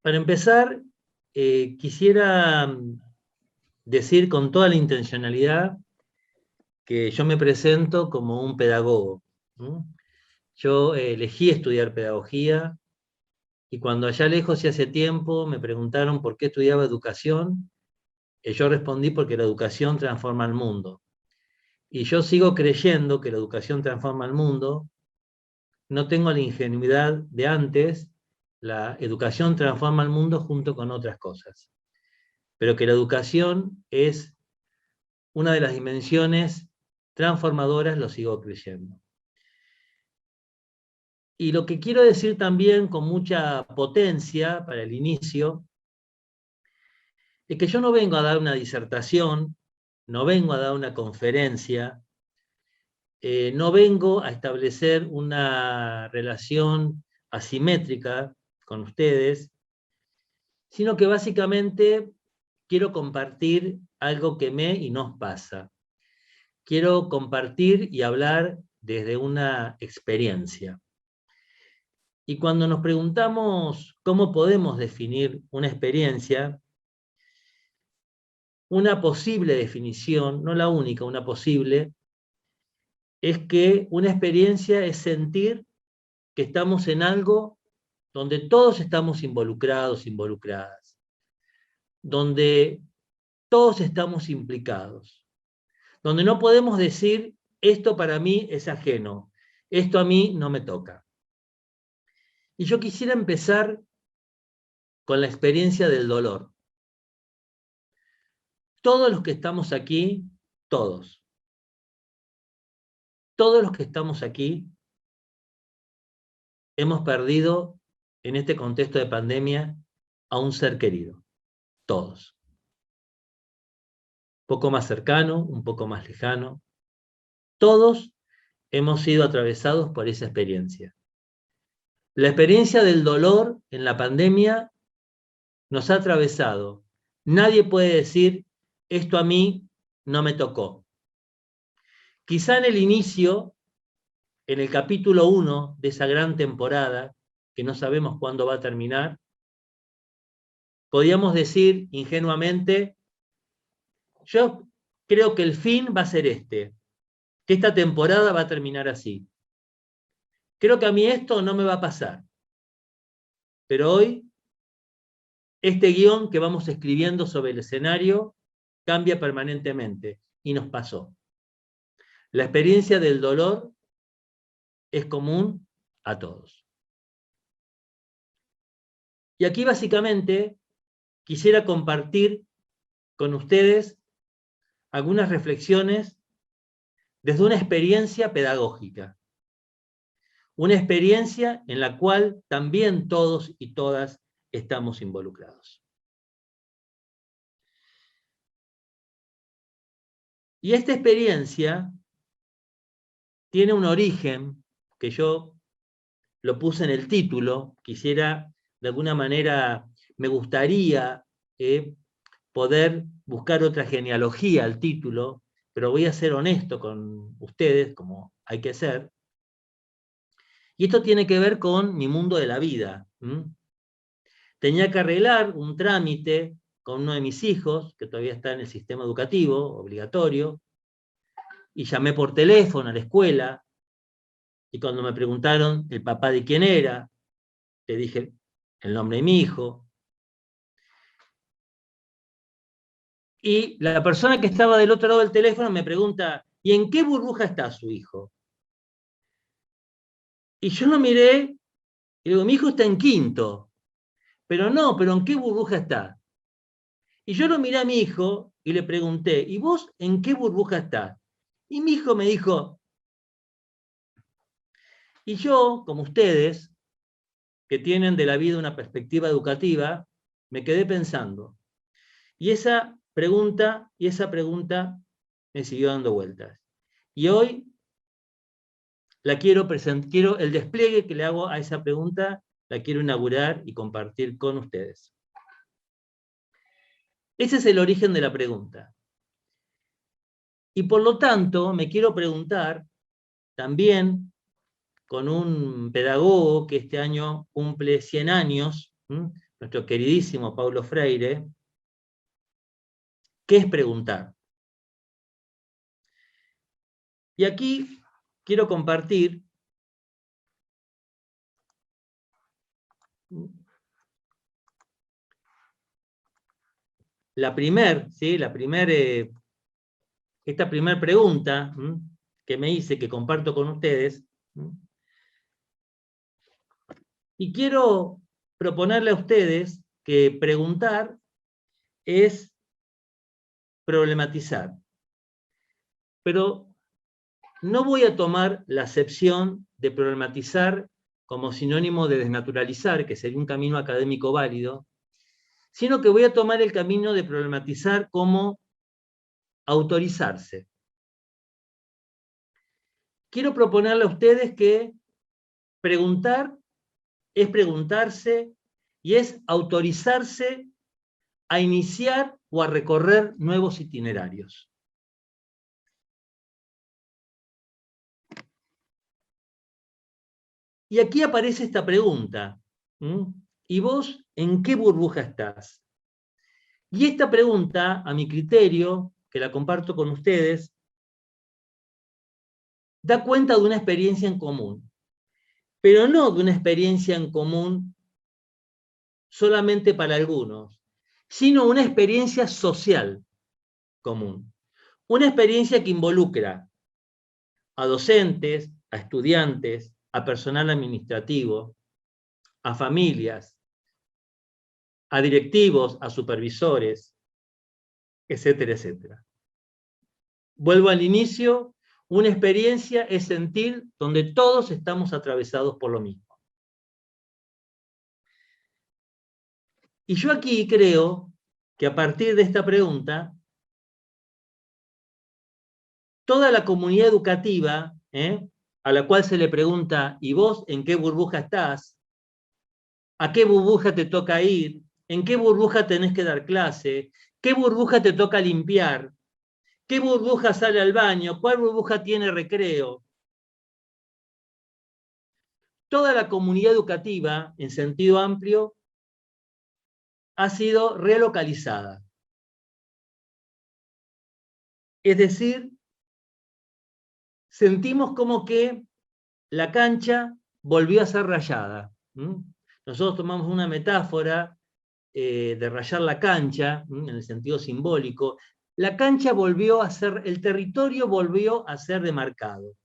Para empezar, quisiera decir con toda la intencionalidad que yo me presento como un pedagogo. ¿No? Yo elegí estudiar pedagogía y cuando allá lejos y hace tiempo me preguntaron por qué estudiaba educación, yo respondí porque la educación transforma el mundo. Y yo sigo creyendo que la educación transforma el mundo. No tengo la ingenuidad de antes, la educación transforma el mundo junto con otras cosas. Pero que la educación es una de las dimensiones transformadoras, lo sigo creyendo. Y lo que quiero decir también con mucha potencia para el inicio, es que yo no vengo a dar una disertación, no vengo a dar una conferencia, no vengo a establecer una relación asimétrica con ustedes, sino que básicamente quiero compartir algo que me y nos pasa. Quiero compartir y hablar desde una experiencia. Y cuando nos preguntamos cómo podemos definir una experiencia, una posible definición, no la única, una posible, es que una experiencia es sentir que estamos en algo donde todos estamos involucrados, involucradas, donde todos estamos implicados, donde no podemos decir, esto para mí es ajeno, esto a mí no me toca. Y yo quisiera empezar con la experiencia del dolor. Todos los que estamos aquí, todos los que estamos aquí, hemos perdido en este contexto de pandemia a un ser querido. Todos. Un poco más cercano, un poco más lejano. Todos hemos sido atravesados por esa experiencia. La experiencia del dolor en la pandemia nos ha atravesado. Nadie puede decir, esto a mí no me tocó. Quizá en el inicio, en el capítulo 1 de esa gran temporada, que no sabemos cuándo va a terminar, podíamos decir ingenuamente, yo creo que el fin va a ser este, que esta temporada va a terminar así. Creo que a mí esto no me va a pasar. Pero hoy, este guión que vamos escribiendo sobre el escenario cambia permanentemente y nos pasó. La experiencia del dolor es común a todos. Y aquí básicamente quisiera compartir con ustedes algunas reflexiones desde una experiencia pedagógica. Una experiencia en la cual también todos y todas estamos involucrados. Y esta experiencia tiene un origen que yo lo puse en el título, quisiera de alguna manera, me gustaría poder buscar otra genealogía al título, pero voy a ser honesto con ustedes, como hay que ser. Y esto tiene que ver con mi mundo de la vida. Tenía que arreglar un trámite con uno de mis hijos, que todavía está en el sistema educativo, obligatorio, y llamé por teléfono a la escuela, y cuando me preguntaron el papá de quién era, le dije el nombre de mi hijo, y la persona que estaba del otro lado del teléfono me pregunta, ¿y en qué burbuja está su hijo? Y yo lo miré y digo, mi hijo está en quinto, pero no, pero ¿en qué burbuja está? Y yo lo miré a mi hijo y le pregunté, ¿y vos en qué burbuja estás? Y mi hijo me dijo, y yo, como ustedes, que tienen de la vida una perspectiva educativa, me quedé pensando. Y esa pregunta me siguió dando vueltas. Y hoy quiero el despliegue que le hago a esa pregunta, la quiero inaugurar y compartir con ustedes. Ese es el origen de la pregunta. Y por lo tanto, me quiero preguntar también con un pedagogo que este año cumple 100 años, nuestro queridísimo Paulo Freire, ¿qué es preguntar? Y aquí quiero compartir esta primera pregunta que me hice, que comparto con ustedes, y quiero proponerle a ustedes que preguntar es problematizar. Pero no voy a tomar la acepción de problematizar como sinónimo de desnaturalizar, que sería un camino académico válido, sino que voy a tomar el camino de problematizar como autorizarse. Quiero proponerle a ustedes que preguntar es preguntarse y es autorizarse a iniciar o a recorrer nuevos itinerarios. Y aquí aparece esta pregunta. ¿Y vos en qué burbuja estás? Y esta pregunta, a mi criterio, que la comparto con ustedes, da cuenta de una experiencia en común. Pero no de una experiencia en común solamente para algunos, sino una experiencia social común. Una experiencia que involucra a docentes, a estudiantes, a personal administrativo, a familias, a directivos, a supervisores, etcétera, etcétera. Vuelvo al inicio, una experiencia es sentir donde todos estamos atravesados por lo mismo. Y yo aquí creo que a partir de esta pregunta, toda la comunidad educativa, a la cual se le pregunta, ¿y vos en qué burbuja estás? ¿A qué burbuja te toca ir? ¿En qué burbuja tenés que dar clase? ¿Qué burbuja te toca limpiar? ¿Qué burbuja sale al baño? ¿Cuál burbuja tiene recreo? Toda la comunidad educativa, en sentido amplio, ha sido relocalizada. Es decir, sentimos como que la cancha volvió a ser rayada. Nosotros tomamos una metáfora de rayar la cancha, en el sentido simbólico. La cancha volvió a ser, el territorio volvió a ser demarcado.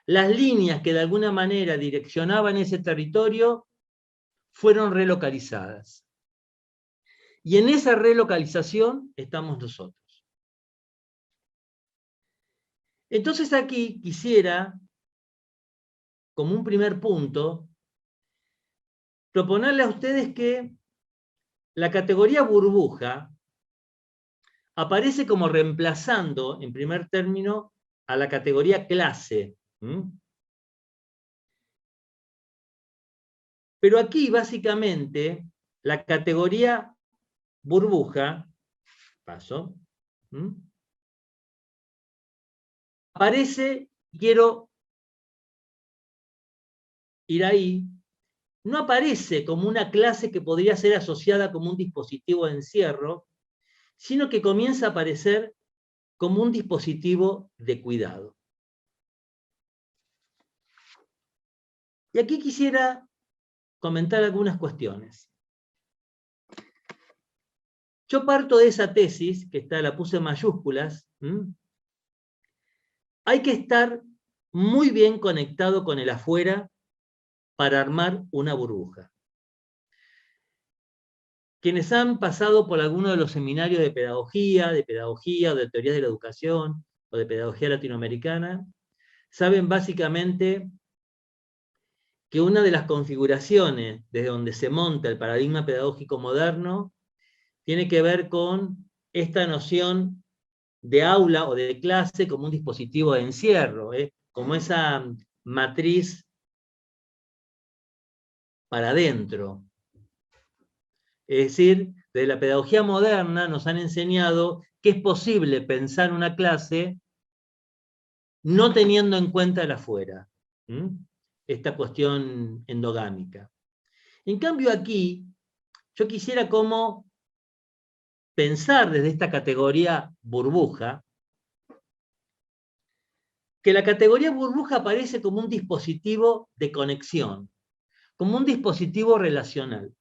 Las líneas que de alguna manera direccionaban ese territorio fueron relocalizadas. Y en esa relocalización estamos nosotros. Entonces aquí quisiera, como un primer punto, proponerle a ustedes que la categoría burbuja aparece como reemplazando, en primer término, a la categoría clase. Pero aquí, básicamente, la categoría burbuja, paso, aparece, quiero ir ahí, no aparece como una clase que podría ser asociada como un dispositivo de encierro, sino que comienza a aparecer como un dispositivo de cuidado. Y aquí quisiera comentar algunas cuestiones. Yo parto de esa tesis, que la puse en mayúsculas. Hay que estar muy bien conectado con el afuera para armar una burbuja. Quienes han pasado por alguno de los seminarios de pedagogía o de teorías de la educación o de pedagogía latinoamericana, saben básicamente que una de las configuraciones desde donde se monta el paradigma pedagógico moderno tiene que ver con esta noción de aula o de clase como un dispositivo de encierro, como esa matriz para adentro. Es decir, desde la pedagogía moderna nos han enseñado que es posible pensar una clase no teniendo en cuenta el afuera, esta cuestión endogámica. En cambio aquí, yo quisiera como pensar desde esta categoría burbuja, que la categoría burbuja aparece como un dispositivo de conexión, como un dispositivo relacional.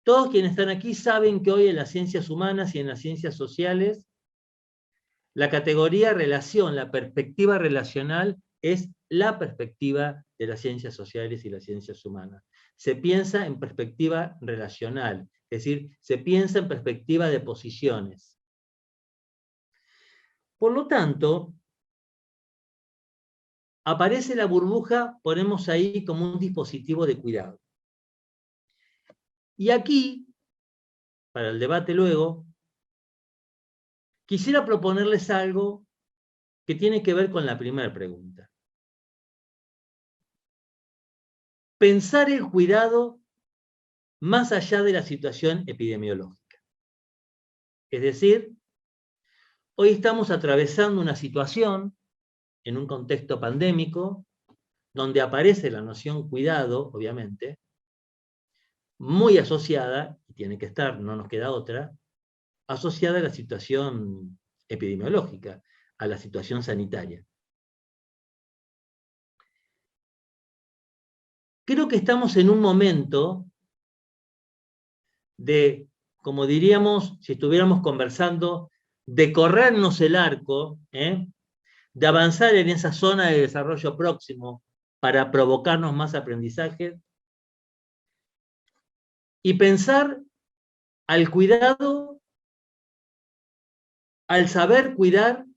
Todos quienes están aquí saben que hoy en las ciencias humanas y en las ciencias sociales, la categoría relación, la perspectiva relacional, es la perspectiva de las ciencias sociales y las ciencias humanas. Se piensa en perspectiva relacional, es decir, se piensa en perspectiva de posiciones. Por lo tanto, aparece la burbuja, ponemos ahí como un dispositivo de cuidado. Y aquí, para el debate luego, quisiera proponerles algo que tiene que ver con la primera pregunta. Pensar el cuidado más allá de la situación epidemiológica. Es decir, hoy estamos atravesando una situación en un contexto pandémico donde aparece la noción cuidado, obviamente, muy asociada, y tiene que estar, no nos queda otra, asociada a la situación epidemiológica, a la situación sanitaria. Creo que estamos en un momento de, como diríamos, si estuviéramos conversando, de corrernos el arco, de avanzar en esa zona de desarrollo próximo para provocarnos más aprendizaje y pensar al cuidado, al saber cuidar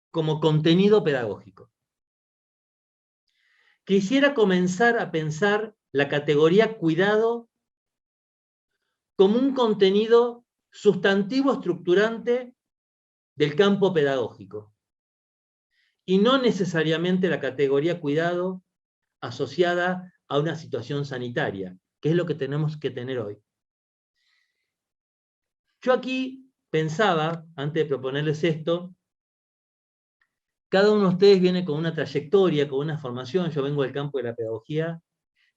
como contenido pedagógico. Quisiera comenzar a pensar la categoría cuidado como un contenido sustantivo estructurante del campo pedagógico y no necesariamente la categoría cuidado asociada a una situación sanitaria, que es lo que tenemos que tener hoy. Yo aquí pensaba, antes de proponerles esto, cada uno de ustedes viene con una trayectoria, con una formación, yo vengo del campo de la pedagogía.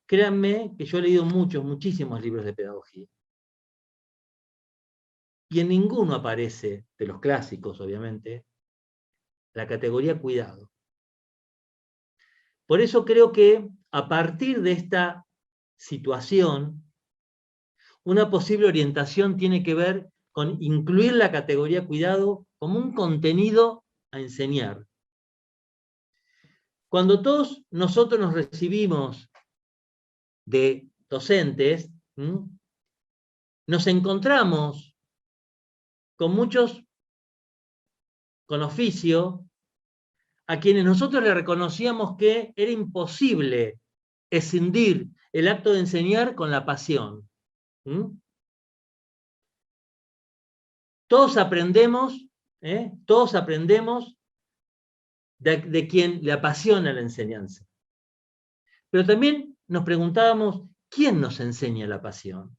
Créanme que yo he leído muchísimos libros de pedagogía. Y en ninguno aparece, de los clásicos obviamente, la categoría cuidado. Por eso creo que a partir de esta situación, una posible orientación tiene que ver con incluir la categoría cuidado como un contenido a enseñar. Cuando todos nosotros nos recibimos de docentes, nos encontramos con muchos con oficio a quienes nosotros le reconocíamos que era imposible escindir el acto de enseñar con la pasión. Todos aprendemos de quien le apasiona la enseñanza. Pero también nos preguntábamos, ¿quién nos enseña la pasión?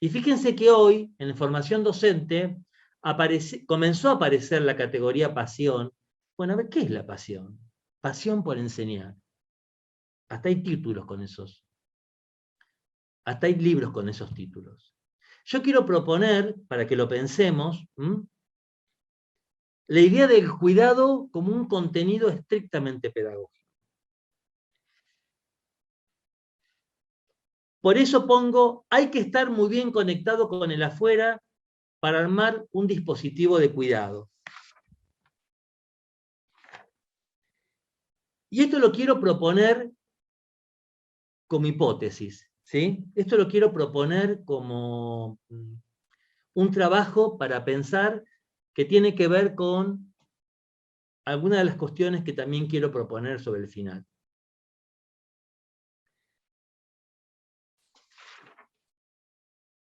Y fíjense que hoy, en la formación docente, comenzó a aparecer la categoría pasión. Bueno, a ver, ¿qué es la pasión? Pasión por enseñar. Hasta hay títulos con esos. Hasta hay libros con esos títulos. Yo quiero proponer, para que lo pensemos, la idea del cuidado como un contenido estrictamente pedagógico. Por eso pongo, hay que estar muy bien conectado con el afuera para armar un dispositivo de cuidado. Y esto lo quiero proponer como hipótesis, ¿sí? Esto lo quiero proponer como un trabajo para pensar que tiene que ver con algunas de las cuestiones que también quiero proponer sobre el final.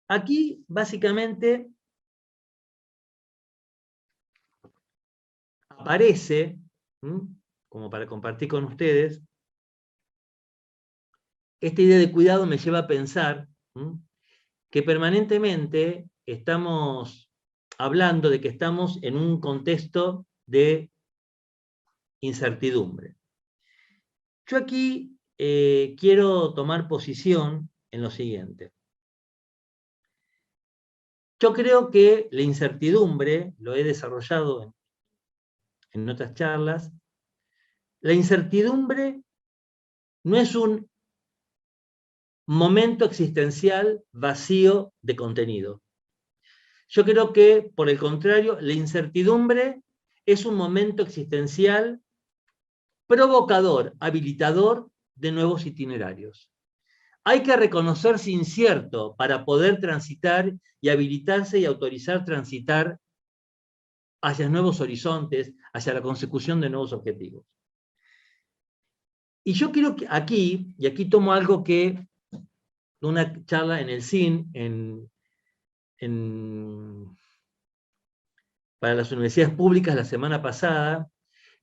Aquí, básicamente, aparece, como para compartir con ustedes, esta idea de cuidado me lleva a pensar que permanentemente estamos hablando de que estamos en un contexto de incertidumbre. Yo aquí quiero tomar posición en lo siguiente. Yo creo que la incertidumbre, lo he desarrollado en otras charlas, la incertidumbre no es un momento existencial vacío de contenido. Yo creo que, por el contrario, la incertidumbre es un momento existencial provocador, habilitador de nuevos itinerarios. Hay que reconocerse incierto para poder transitar y habilitarse y autorizar transitar hacia nuevos horizontes, hacia la consecución de nuevos objetivos. Y yo quiero que aquí, y aquí tomo algo que, una charla en el CIN, para las universidades públicas la semana pasada,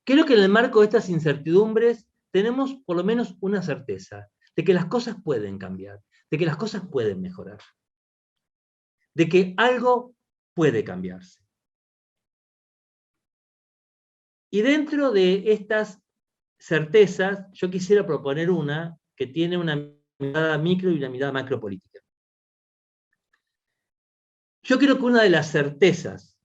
creo que en el marco de estas incertidumbres tenemos por lo menos una certeza, de que las cosas pueden cambiar, de que las cosas pueden mejorar, de que algo puede cambiarse. Y dentro de estas certezas, yo quisiera proponer una que tiene una mirada micro y una mirada macropolítica. Yo creo que una de las certezas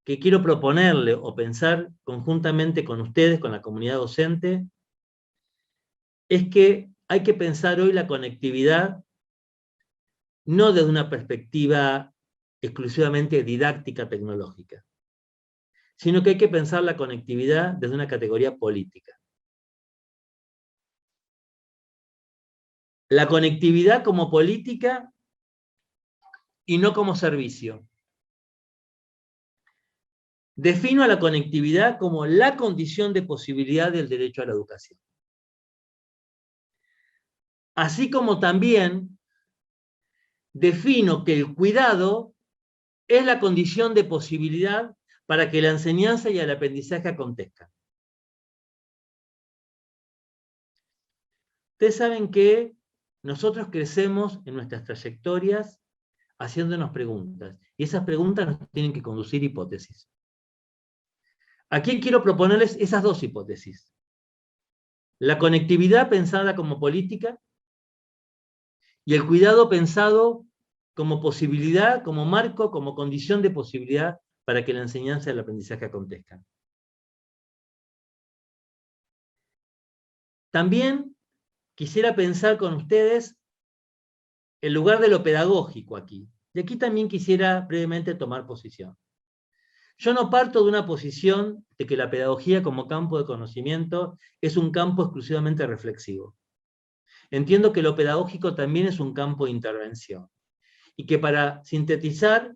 que quiero proponerle o pensar conjuntamente con ustedes, con la comunidad docente, es que hay que pensar hoy la conectividad no desde una perspectiva exclusivamente didáctica tecnológica, sino que hay que pensar la conectividad desde una categoría política. La conectividad como política y no como servicio. Defino a la conectividad como la condición de posibilidad del derecho a la educación. Así como también defino que el cuidado es la condición de posibilidad para que la enseñanza y el aprendizaje acontezcan. Ustedes saben que nosotros crecemos en nuestras trayectorias haciéndonos preguntas, y esas preguntas nos tienen que conducir a hipótesis. Aquí quiero proponerles esas dos hipótesis. La conectividad pensada como política y el cuidado pensado como posibilidad, como marco, como condición de posibilidad para que la enseñanza y el aprendizaje acontezcan. También quisiera pensar con ustedes el lugar de lo pedagógico aquí. Y aquí también quisiera brevemente tomar posición. Yo no parto de una posición de que la pedagogía como campo de conocimiento es un campo exclusivamente reflexivo. Entiendo que lo pedagógico también es un campo de intervención. Y que para sintetizar,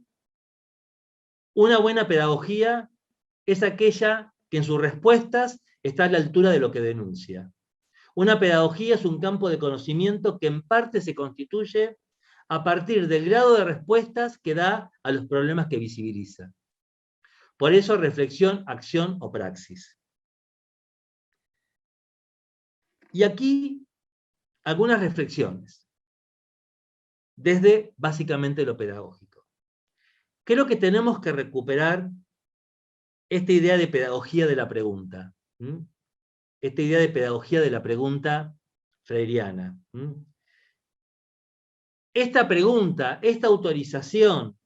una buena pedagogía es aquella que en sus respuestas está a la altura de lo que denuncia. Una pedagogía es un campo de conocimiento que en parte se constituye a partir del grado de respuestas que da a los problemas que visibiliza. Por eso, reflexión, acción o praxis. Y aquí algunas reflexiones, desde básicamente lo pedagógico. Creo que tenemos que recuperar esta idea de pedagogía de la pregunta. Esta idea de pedagogía de la pregunta freiriana. Esta pregunta, esta autorización,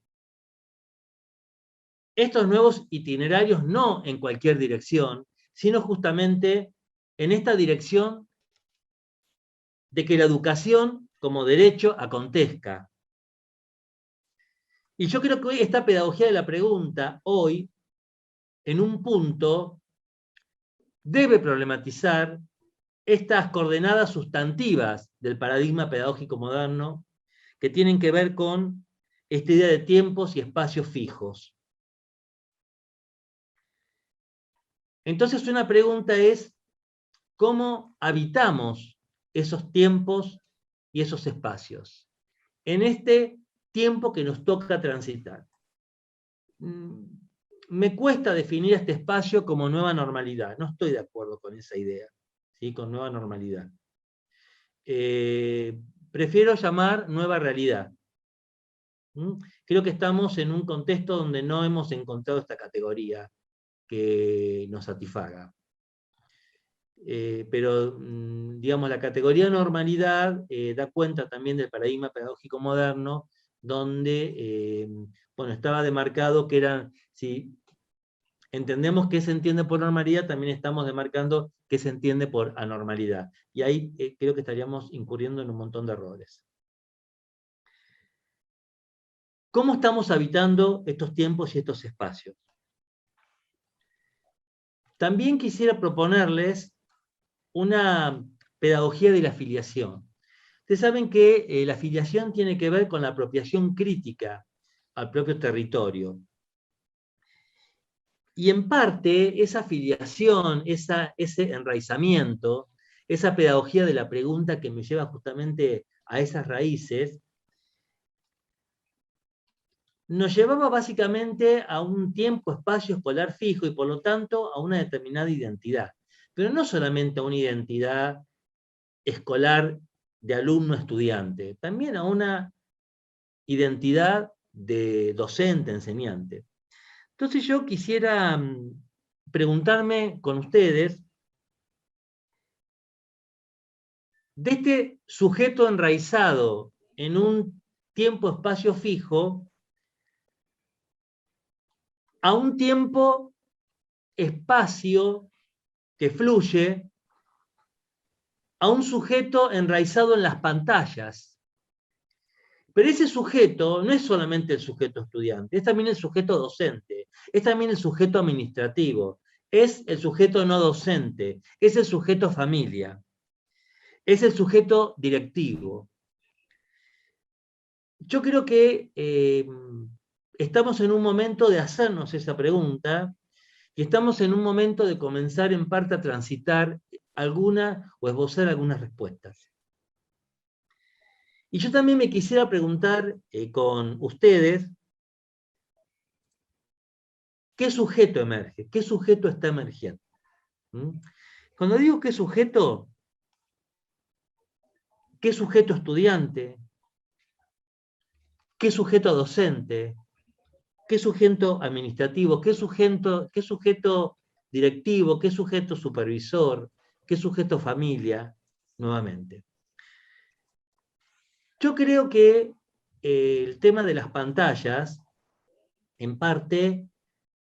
estos nuevos itinerarios no en cualquier dirección, sino justamente en esta dirección de que la educación como derecho acontezca. Y yo creo que hoy esta pedagogía de la pregunta, hoy, en un punto, debe problematizar estas coordenadas sustantivas del paradigma pedagógico moderno que tienen que ver con esta idea de tiempos y espacios fijos. Entonces una pregunta es, ¿cómo habitamos esos tiempos y esos espacios en este tiempo que nos toca transitar? Me cuesta definir este espacio como nueva normalidad. No estoy de acuerdo con esa idea, ¿sí? Con nueva normalidad. Prefiero llamar nueva realidad. Creo que estamos en un contexto donde no hemos encontrado esta categoría que nos satisfaga. pero digamos, la categoría normalidad da cuenta también del paradigma pedagógico moderno, donde bueno, estaba demarcado que eran, si entendemos qué se entiende por normalidad, también estamos demarcando qué se entiende por anormalidad. Y ahí creo que estaríamos incurriendo en un montón de errores. ¿Cómo estamos habitando estos tiempos y estos espacios? También quisiera proponerles una pedagogía de la filiación. Ustedes saben que la filiación tiene que ver con la apropiación crítica al propio territorio. Y en parte, esa filiación, ese enraizamiento, esa pedagogía de la pregunta que me lleva justamente a esas raíces, nos llevaba básicamente a un tiempo, espacio escolar fijo y por lo tanto a una determinada identidad. Pero no solamente a una identidad escolar de alumno-estudiante, también a una identidad de docente, enseñante. Entonces yo quisiera preguntarme con ustedes, de este sujeto enraizado en un tiempo-espacio fijo, a un tiempo-espacio que fluye, a un sujeto enraizado en las pantallas. Pero ese sujeto no es solamente el sujeto estudiante, es también el sujeto docente, es también el sujeto administrativo, es el sujeto no docente, es el sujeto familia, es el sujeto directivo. Yo creo que estamos en un momento de hacernos esa pregunta y estamos en un momento de comenzar en parte a transitar alguna o esbozar algunas respuestas. Y yo también me quisiera preguntar con ustedes, ¿qué sujeto emerge? ¿Qué sujeto está emergiendo? Cuando digo qué sujeto estudiante, qué sujeto docente, qué sujeto administrativo, qué sujeto directivo, qué sujeto supervisor, qué sujeto familia, nuevamente. Yo creo que el tema de las pantallas, en parte,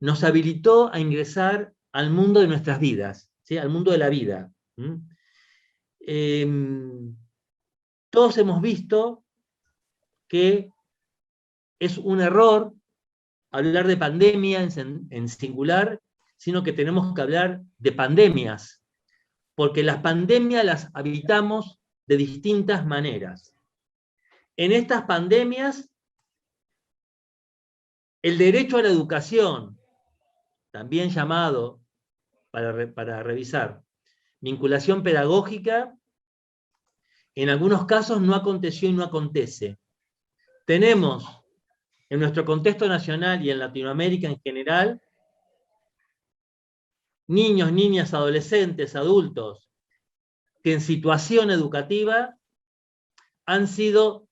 nos habilitó a ingresar al mundo de nuestras vidas, ¿sí? Al mundo de la vida. Todos hemos visto que es un error hablar de pandemia en singular, sino que tenemos que hablar de pandemias, porque las pandemias las habitamos de distintas maneras. En estas pandemias, el derecho a la educación, también llamado, para revisar, vinculación pedagógica, en algunos casos no aconteció y no acontece. Tenemos en nuestro contexto nacional y en Latinoamérica en general, niños, niñas, adolescentes, adultos, que en situación educativa han sido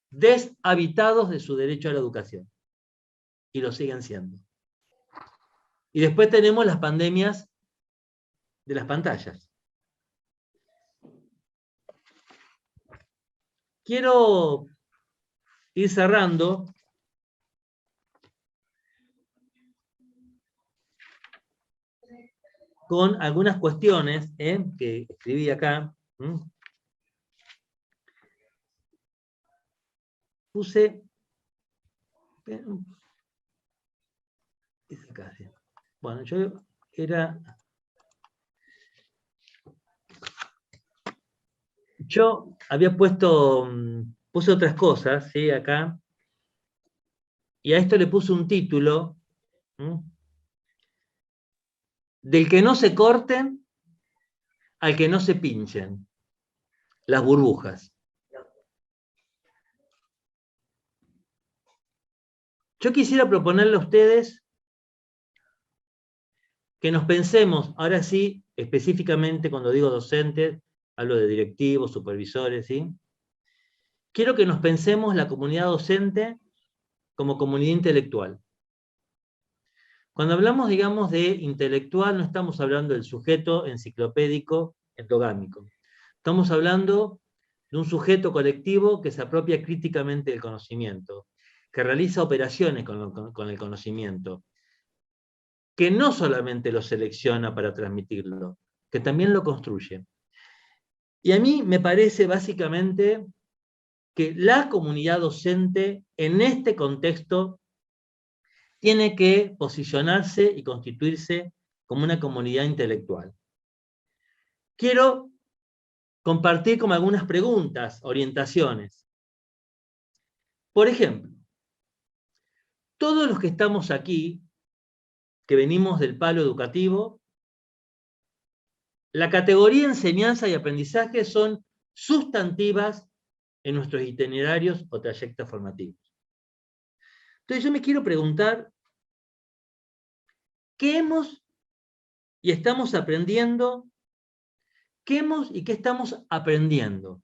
deshabitados de su derecho a la educación. Y lo siguen siendo. Y después tenemos las pandemias de las pantallas. Quiero ir cerrando con algunas cuestiones que escribí acá. Puse... Bueno, yo era... Yo había puesto... Puse otras cosas, ¿sí? Acá. Y a esto le puse un título. Del que no se corten al que no se pinchen. Las burbujas. Yo quisiera proponerle a ustedes que nos pensemos, ahora sí, específicamente cuando digo docentes, hablo de directivos, supervisores, ¿sí? Quiero que nos pensemos la comunidad docente como comunidad intelectual. Cuando hablamos, digamos, de intelectual, no estamos hablando del sujeto enciclopédico endogámico. Estamos hablando de un sujeto colectivo que se apropia críticamente del conocimiento, que realiza operaciones con el conocimiento, que no solamente lo selecciona para transmitirlo, que también lo construye. Y a mí me parece básicamente que la comunidad docente en este contexto tiene que posicionarse y constituirse como una comunidad intelectual. Quiero compartir como algunas preguntas, orientaciones. Por ejemplo, todos los que estamos aquí, que venimos del palo educativo, la categoría enseñanza y aprendizaje son sustantivas en nuestros itinerarios o trayectos formativos. Entonces yo me quiero preguntar, ¿qué hemos y estamos aprendiendo? ¿Qué hemos y qué estamos aprendiendo? O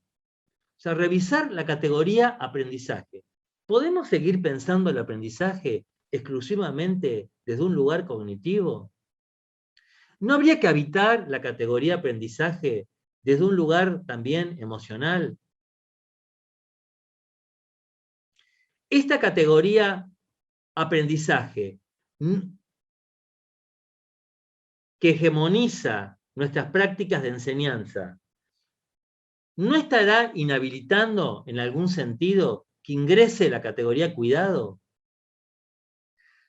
sea, revisar la categoría aprendizaje. ¿Podemos seguir pensando el aprendizaje exclusivamente desde un lugar cognitivo? ¿No habría que habitar la categoría aprendizaje desde un lugar también emocional? Esta categoría aprendizaje que hegemoniza nuestras prácticas de enseñanza, ¿no estará inhabilitando en algún sentido que ingrese la categoría cuidado?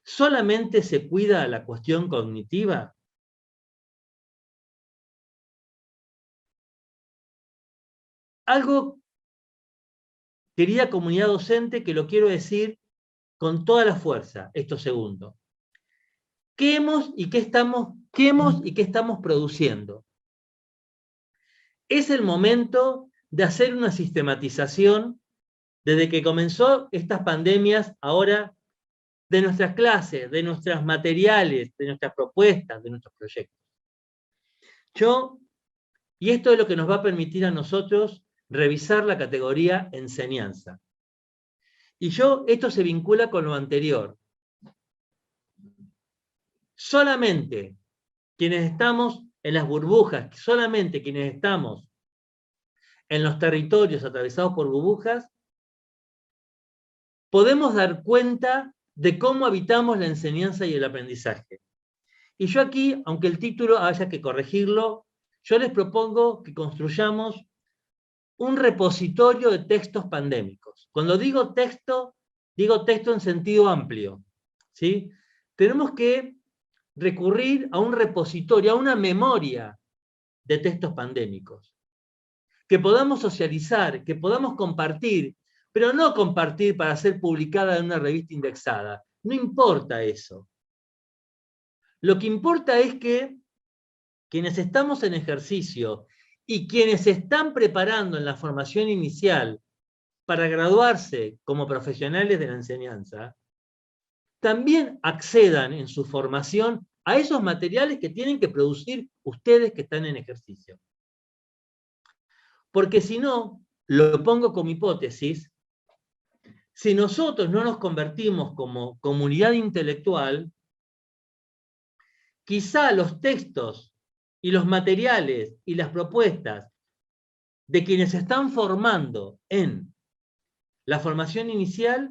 ¿Solamente se cuida la cuestión cognitiva? Algo, querida comunidad docente, que lo quiero decir con toda la fuerza, esto segundo. ¿Qué hemos y qué estamos produciendo? Es el momento de hacer una sistematización desde que comenzó estas pandemias, ahora, de nuestras clases, de nuestros materiales, de nuestras propuestas, de nuestros proyectos. Y esto es lo que nos va a permitir a nosotros revisar la categoría enseñanza. Y esto se vincula con lo anterior. Solamente quienes estamos en las burbujas, solamente quienes estamos en los territorios atravesados por burbujas, podemos dar cuenta de cómo habitamos la enseñanza y el aprendizaje. Y yo aquí, aunque el título haya que corregirlo, yo les propongo que construyamos un repositorio de textos pandémicos. Cuando digo texto en sentido amplio, ¿sí? Tenemos que recurrir a un repositorio, a una memoria de textos pandémicos, que podamos socializar, que podamos compartir, pero no compartir para ser publicada en una revista indexada. No importa eso. Lo que importa es que quienes estamos en ejercicio y quienes se están preparando en la formación inicial para graduarse como profesionales de la enseñanza, también accedan en su formación a esos materiales que tienen que producir ustedes que están en ejercicio. Porque si no, lo pongo como hipótesis, si nosotros no nos convertimos como comunidad intelectual, quizá los textos y los materiales y las propuestas de quienes se están formando en la formación inicial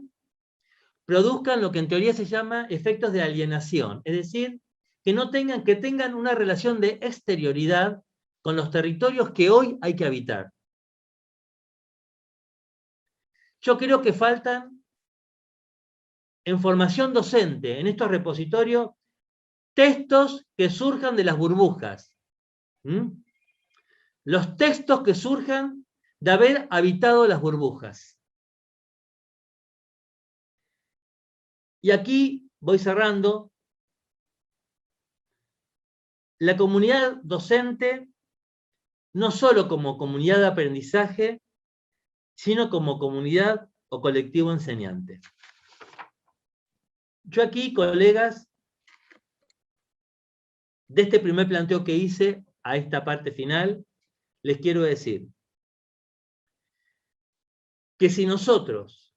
produzcan lo que en teoría se llama efectos de alienación, es decir, que tengan una relación de exterioridad con los territorios que hoy hay que habitar. Yo creo que faltan en formación docente, en estos repositorios, textos que surjan de las burbujas. Los textos que surjan de haber habitado las burbujas. Y aquí voy cerrando. La comunidad docente, no solo como comunidad de aprendizaje, sino como comunidad o colectivo enseñante. Yo aquí, colegas, de este primer planteo que hice a esta parte final, les quiero decir que si nosotros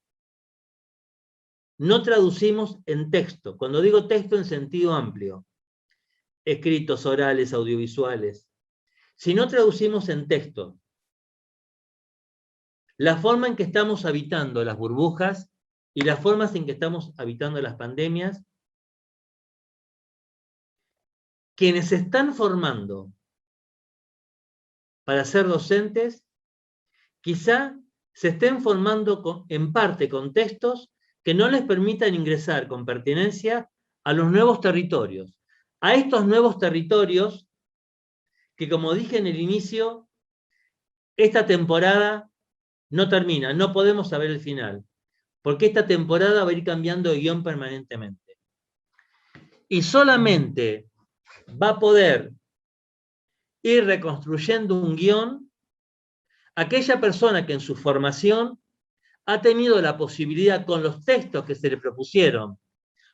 no traducimos en texto. Cuando digo texto en sentido amplio, escritos, orales, audiovisuales. Si no traducimos en texto la forma en que estamos habitando las burbujas y las formas en que estamos habitando las pandemias, quienes se están formando para ser docentes, quizá se estén formando en parte con textos que no les permitan ingresar con pertinencia a los nuevos territorios. A estos nuevos territorios que, como dije en el inicio, esta temporada no termina, no podemos saber el final, porque esta temporada va a ir cambiando de guión permanentemente. Y solamente va a poder ir reconstruyendo un guión aquella persona que en su formación ha tenido la posibilidad, con los textos que se le propusieron,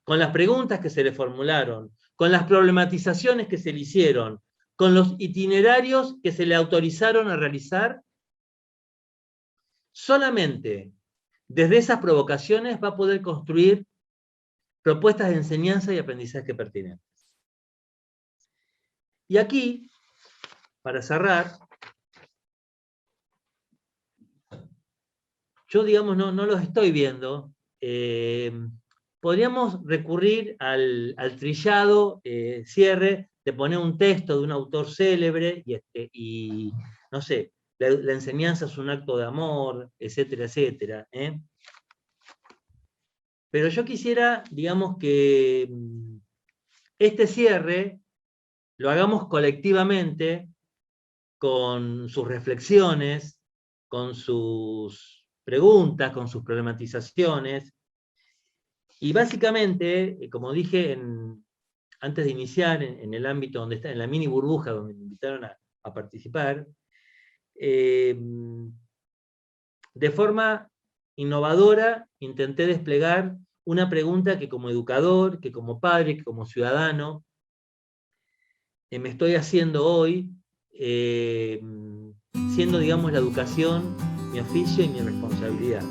con las preguntas que se le formularon, con las problematizaciones que se le hicieron, con los itinerarios que se le autorizaron a realizar, solamente desde esas provocaciones va a poder construir propuestas de enseñanza y aprendizaje pertinentes. Y aquí, para cerrar, yo, digamos, no los estoy viendo. Podríamos recurrir al trillado cierre de poner un texto de un autor célebre y no sé, la enseñanza es un acto de amor, etcétera, etcétera. Pero yo quisiera, digamos, que este cierre lo hagamos colectivamente, con sus reflexiones, con sus preguntas, con sus problematizaciones. Y básicamente, como dije antes de iniciar, en el ámbito donde está, en la mini burbuja donde me invitaron a participar, de forma innovadora intenté desplegar una pregunta que como educador, que como padre, que como ciudadano, me estoy haciendo hoy, siendo, digamos, la educación mi oficio y mi responsabilidad.